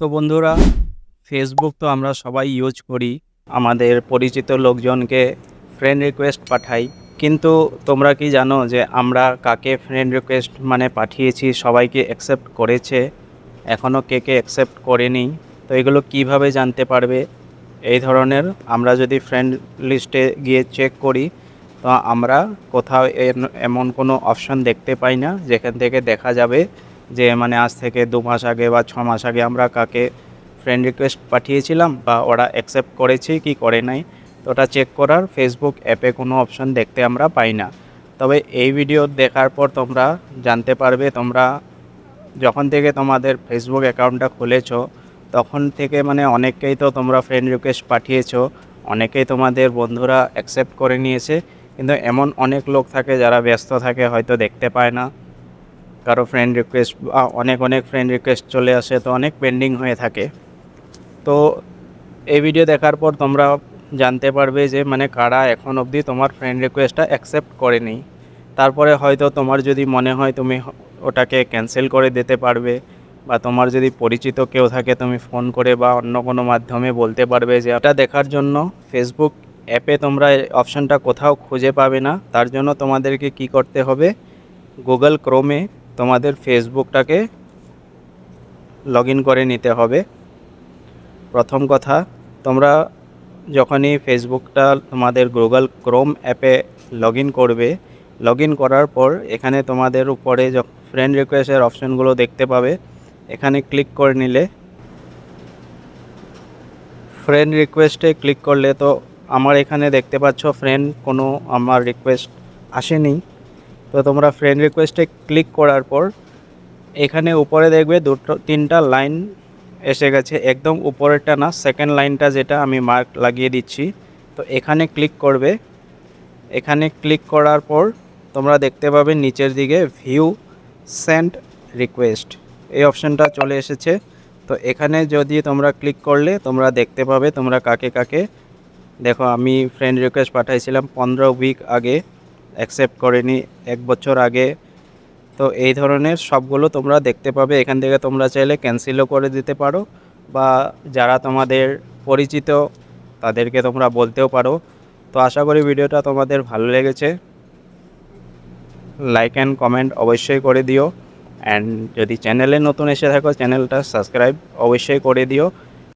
তো বন্ধুরা, ফেসবুক তো আমরা সবাই ইউজ করি। আমাদের পরিচিত লোকজনকে ফ্রেন্ড রিকোয়েস্ট পাঠাই। কিন্তু তোমরা কি জানো যে আমরা কাকে ফ্রেন্ড রিকোয়েস্ট পাঠিয়েছি, সবাইকে অ্যাকসেপ্ট করেছে, এখনও কে কে অ্যাকসেপ্ট করেনি? তো এগুলো কিভাবে জানতে পারবে? এই ধরনের আমরা যদি ফ্রেন্ড লিস্টে গিয়ে চেক করি, তো আমরা কোথাও এমন কোনো অপশন দেখতে পাই না যেখান থেকে দেখা যাবে যে আজ থেকে 2 মাস আগে বা 6 মাস আগে আমরা কাকে ফ্রেন্ড রিকোয়েস্ট পাঠিয়েছিলাম বা ওরা অ্যাকসেপ্ট করেছে কি করে নাই। তো ওটা চেক করার ফেসবুক অ্যাপে কোনো অপশন দেখতে আমরা পাই না। তবে এই ভিডিও দেখার পর তোমরা জানতে পারবে, তোমরা যখন থেকে তোমাদের ফেসবুক অ্যাকাউন্টটা খুলেছো তখন থেকে অনেককেই তো তোমরা ফ্রেন্ড রিকোয়েস্ট পাঠিয়েছো, অনেকেই তোমাদের বন্ধুরা অ্যাকসেপ্ট করে নিয়েছে। কিন্তু এমন অনেক লোক থাকে যারা ব্যস্ত থাকে, হয়তো দেখতে পায় না কারো ফ্রেন্ড রিকোয়েস্ট, বা অনেক অনেক ফ্রেন্ড রিকোয়েস্ট চলে আসে, তো অনেক পেন্ডিং হয়ে থাকে। তো এই ভিডিও দেখার পর তোমরা জানতে পারবে যে কারা এখন অবধি তোমার ফ্রেন্ড রিকোয়েস্টটা অ্যাকসেপ্ট করেনি। তারপরে হয়তো তোমার যদি মনে হয় তুমি ওটাকে ক্যান্সেল করে দিতে পারবে, বা তোমার যদি পরিচিত কেউ থাকে তুমি ফোন করে বা অন্য কোনো মাধ্যমে বলতে পারবে যে এটা দেখার জন্য ফেসবুক অ্যাপে তোমরা এই অপশানটা কোথাও খুঁজে পাবে না। তার জন্য তোমাদেরকে কি করতে হবে, গুগল ক্রোমে তোমাদের ফেসবুকটাকে লগ ইন করে নিতে হবে। প্রথম কথা, তোমরা যখনই ফেসবুকটা তোমাদের গুগল ক্রোম অ্যাপে লগ ইন করবে, লগ ইন করার পর এখানে তোমাদের উপরে ফ্রেন্ড রিকোয়েস্টের অপশানগুলো দেখতে পাবে। এখানে ক্লিক করে নিলে, ফ্রেন্ড রিকোয়েস্টে ক্লিক করলে তো আমার এখানে দেখতে পাচ্ছ ফ্রেন্ড কোনো আমার রিকোয়েস্ট আসেনি। তো তোমরা ফ্রেন্ড রিকোয়েস্টে ক্লিক করার পর এখানে উপরে দেখবে 2-3টা লাইন এসে গেছে, একদম উপরেরটা না, সেকেন্ড লাইনটা যেটা আমি মার্ক লাগিয়ে দিচ্ছি। তো এখানে ক্লিক করবে। এখানে ক্লিক করার পর তোমরা দেখতে পাবে নিচের দিকে ভিউ সেন্ড রিকোয়েস্ট, এই অপশানটা চলে এসেছে। তো এখানে যদি তোমরা ক্লিক করলে তোমরা দেখতে পাবে তোমরা কাকে কাকে, দেখো আমি ফ্রেন্ড রিকোয়েস্ট পাঠাইছিলাম 15 উইক আগে, অ্যাকসেপ্ট করেনি 1 বছর আগে। তো এই ধরনের সবগুলো তোমরা দেখতে পাবে। এখান থেকে তোমরা চাইলে ক্যান্সেলও করে দিতে পারো, বা যারা তোমাদের পরিচিত তাদেরকে তোমরা বলতেও পারো। তো আশা করি ভিডিওটা তোমাদের ভালো লেগেছে। লাইক অ্যান্ড কমেন্ট অবশ্যই করে দিও, অ্যান্ড যদি চ্যানেলে নতুন এসে থাকো চ্যানেলটা সাবস্ক্রাইব অবশ্যই করে দিও।